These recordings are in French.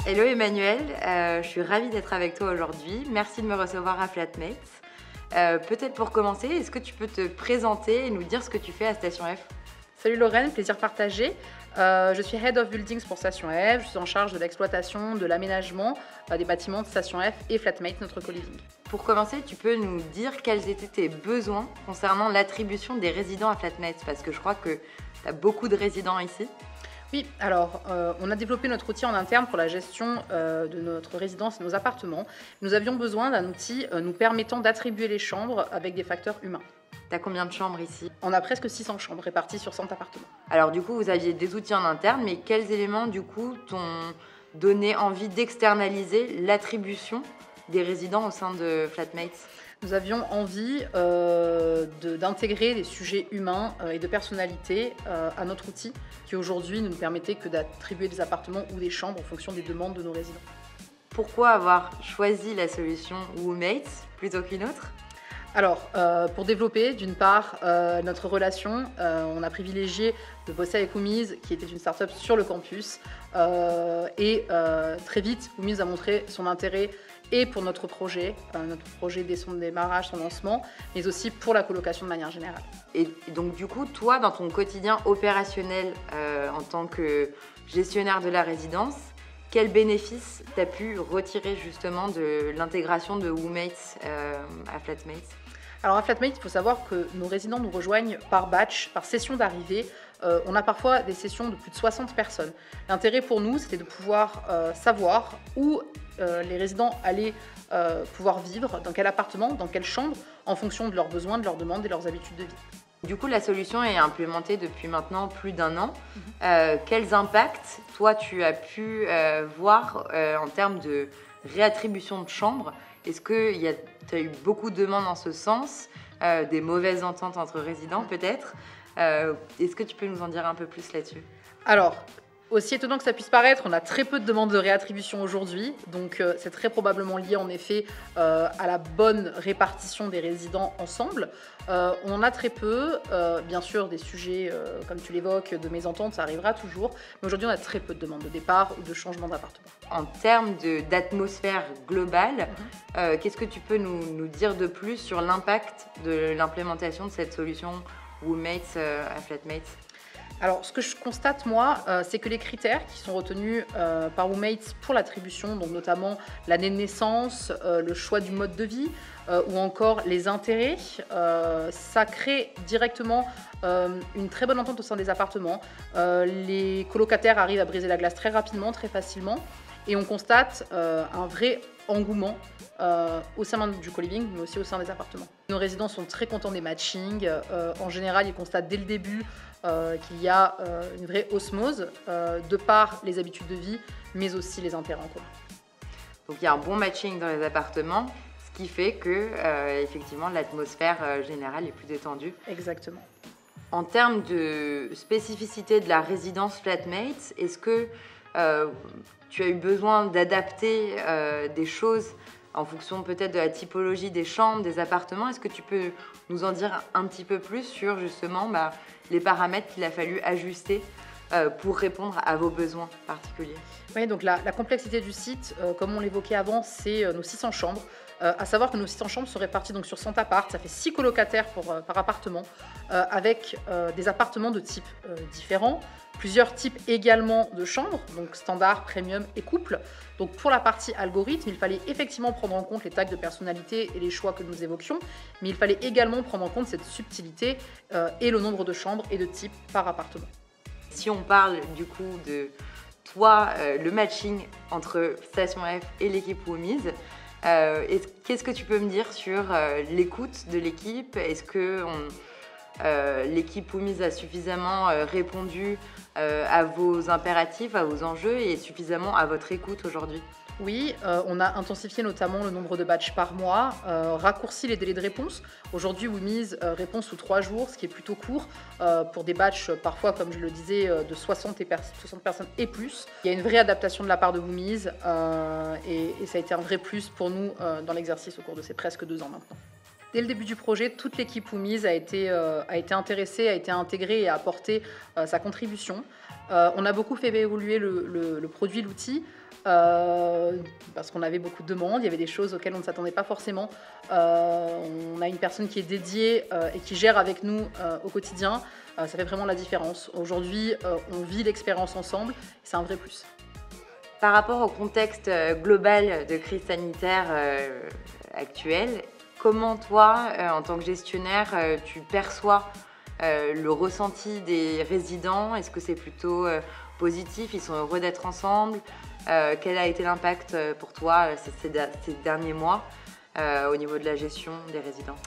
Hello Emmanuel, je suis ravie d'être avec toi aujourd'hui. Merci de me recevoir à Flatmates. Peut-être pour commencer, est-ce que tu peux te présenter et nous dire ce que tu fais à Station F? Salut Lorraine, plaisir partagé. Je suis Head of Buildings pour Station F. Je suis en charge de l'exploitation, de l'aménagement des bâtiments de Station F et Flatmates, notre co-living. Pour commencer, tu peux nous dire quels étaient tes besoins concernant l'attribution des résidents à Flatmates? Parce que je crois que tu as beaucoup de résidents ici. Oui, alors on a développé notre outil en interne pour la gestion de notre résidence et nos appartements. Nous avions besoin d'un outil nous permettant d'attribuer les chambres avec des facteurs humains. T'as combien de chambres ici? On a presque 600 chambres réparties sur 100 appartements. Alors du coup, vous aviez des outils en interne, mais quels éléments du coup t'ont donné envie d'externaliser l'attribution des résidents au sein de Flatmates? Nous avions envie d'intégrer des sujets humains et de personnalité à notre outil, qui aujourd'hui ne nous permettait que d'attribuer des appartements ou des chambres en fonction des demandes de nos résidents. Pourquoi avoir choisi la solution WooMates plutôt qu'une autre? Alors, pour développer, d'une part, notre relation, on a privilégié de bosser avec Woomise, qui était une start-up sur le campus. Très vite, Woomise a montré son intérêt et pour notre projet dès son démarrage, son lancement, mais aussi pour la colocation de manière générale. Et donc du coup, toi, dans ton quotidien opérationnel en tant que gestionnaire de la résidence, quels bénéfices tu as pu retirer justement de l'intégration de WooMates à Flatmates? Alors à Flatmates, il faut savoir que nos résidents nous rejoignent par batch, par session d'arrivée. On a parfois des sessions de plus de 60 personnes. L'intérêt pour nous, c'était de pouvoir savoir où les résidents allaient pouvoir vivre, dans quel appartement, dans quelle chambre, en fonction de leurs besoins, de leurs demandes et de leurs habitudes de vie. Du coup, la solution est implémentée depuis maintenant plus d'1 an. Quels impacts, toi, tu as pu voir en termes de réattribution de chambres? Est-ce que tu as eu beaucoup de demandes en ce sens, des mauvaises ententes entre résidents peut-être? Est-ce que tu peux nous en dire un peu plus là-dessus? Alors, aussi étonnant que ça puisse paraître, on a très peu de demandes de réattribution aujourd'hui, donc c'est très probablement lié en effet à la bonne répartition des résidents ensemble. On en a très peu, bien sûr des sujets, comme tu l'évoques, de mésentente, ça arrivera toujours, mais aujourd'hui on a très peu de demandes de départ ou de changement d'appartement. En termes d'atmosphère globale, qu'est-ce que tu peux nous dire de plus sur l'impact de l'implémentation de cette solution WooMates à Flatmates? Alors, ce que je constate, moi, c'est que les critères qui sont retenus par WooMates pour l'attribution, donc notamment l'année de naissance, le choix du mode de vie ou encore les intérêts, ça crée directement une très bonne entente au sein des appartements. Les colocataires arrivent à briser la glace très rapidement, très facilement, et on constate un vrai engouement au sein du co-living, mais aussi au sein des appartements. Nos résidents sont très contents des matchings. En général, ils constatent dès le début qu'il y a une vraie osmose de par les habitudes de vie, mais aussi les intérêts en commun. Donc il y a un bon matching dans les appartements, ce qui fait que effectivement l'atmosphère générale est plus détendue. Exactement. En termes de spécificité de la résidence Flatmates, est-ce que tu as eu besoin d'adapter des choses en fonction peut-être de la typologie des chambres, des appartements? Est-ce que tu peux nous en dire un petit peu plus sur justement les paramètres qu'il a fallu ajuster pour répondre à vos besoins particuliers? Oui, donc la complexité du site, comme on l'évoquait avant, c'est nos 600 chambres. À savoir que nos 600 chambres sont réparties donc sur 100 apparts, ça fait 6 colocataires par appartement, avec des appartements de types différents, plusieurs types également de chambres, donc standard, premium et couple. Donc pour la partie algorithme, il fallait effectivement prendre en compte les tags de personnalité et les choix que nous évoquions, mais il fallait également prendre en compte cette subtilité et le nombre de chambres et de types par appartement. Si on parle du coup de toi, le matching entre Station F et l'équipe WooMates, qu'est-ce que tu peux me dire sur l'écoute de l'équipe? Est-ce que l'équipe WooMates a suffisamment répondu à vos impératifs, à vos enjeux et suffisamment à votre écoute aujourd'hui? Oui, on a intensifié notamment le nombre de batchs par mois, raccourci les délais de réponse. Aujourd'hui, WooMates répond sous 3 jours, ce qui est plutôt court pour des batchs parfois, comme je le disais, de 60 personnes et plus. Il y a une vraie adaptation de la part de WooMates et ça a été un vrai plus pour nous dans l'exercice au cours de ces presque 2 ans maintenant. Dès le début du projet, toute l'équipe Woomise a été intéressée, a été intégrée et a apporté sa contribution. On a beaucoup fait évoluer le produit, l'outil, parce qu'on avait beaucoup de demandes, il y avait des choses auxquelles on ne s'attendait pas forcément. On a une personne qui est dédiée et qui gère avec nous au quotidien. Ça fait vraiment la différence. Aujourd'hui, on vit l'expérience ensemble, c'est un vrai plus. Par rapport au contexte global de crise sanitaire actuelle, comment toi, en tant que gestionnaire, tu perçois le ressenti des résidents? Est-ce que c'est plutôt positif? Ils sont heureux d'être ensemble? Quel a été l'impact pour toi ces derniers mois au niveau de la gestion des résidents?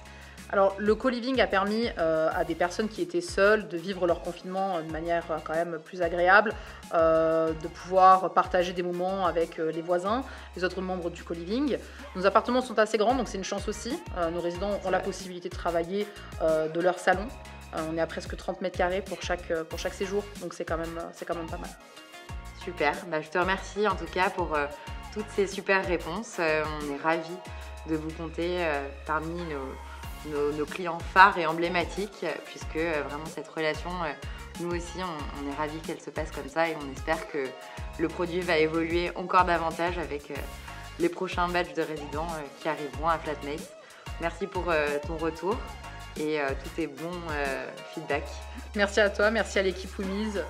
Alors, le co-living a permis à des personnes qui étaient seules de vivre leur confinement de manière quand même plus agréable, de pouvoir partager des moments avec les voisins, les autres membres du co-living. Nos appartements sont assez grands, donc c'est une chance aussi. Nos résidents ont la possibilité de travailler de leur salon. On est à presque 30 mètres carrés pour chaque séjour, donc c'est quand même pas mal. Super, je te remercie en tout cas pour toutes ces super réponses. On est ravis de vous compter parmi nos clients phares et emblématiques, puisque vraiment cette relation, nous aussi on est ravis qu'elle se passe comme ça, et on espère que le produit va évoluer encore davantage avec les prochains batchs de résidents qui arriveront à Flatmates. Merci pour ton retour et tous tes bons feedbacks. Merci à toi, merci à l'équipe Woomise.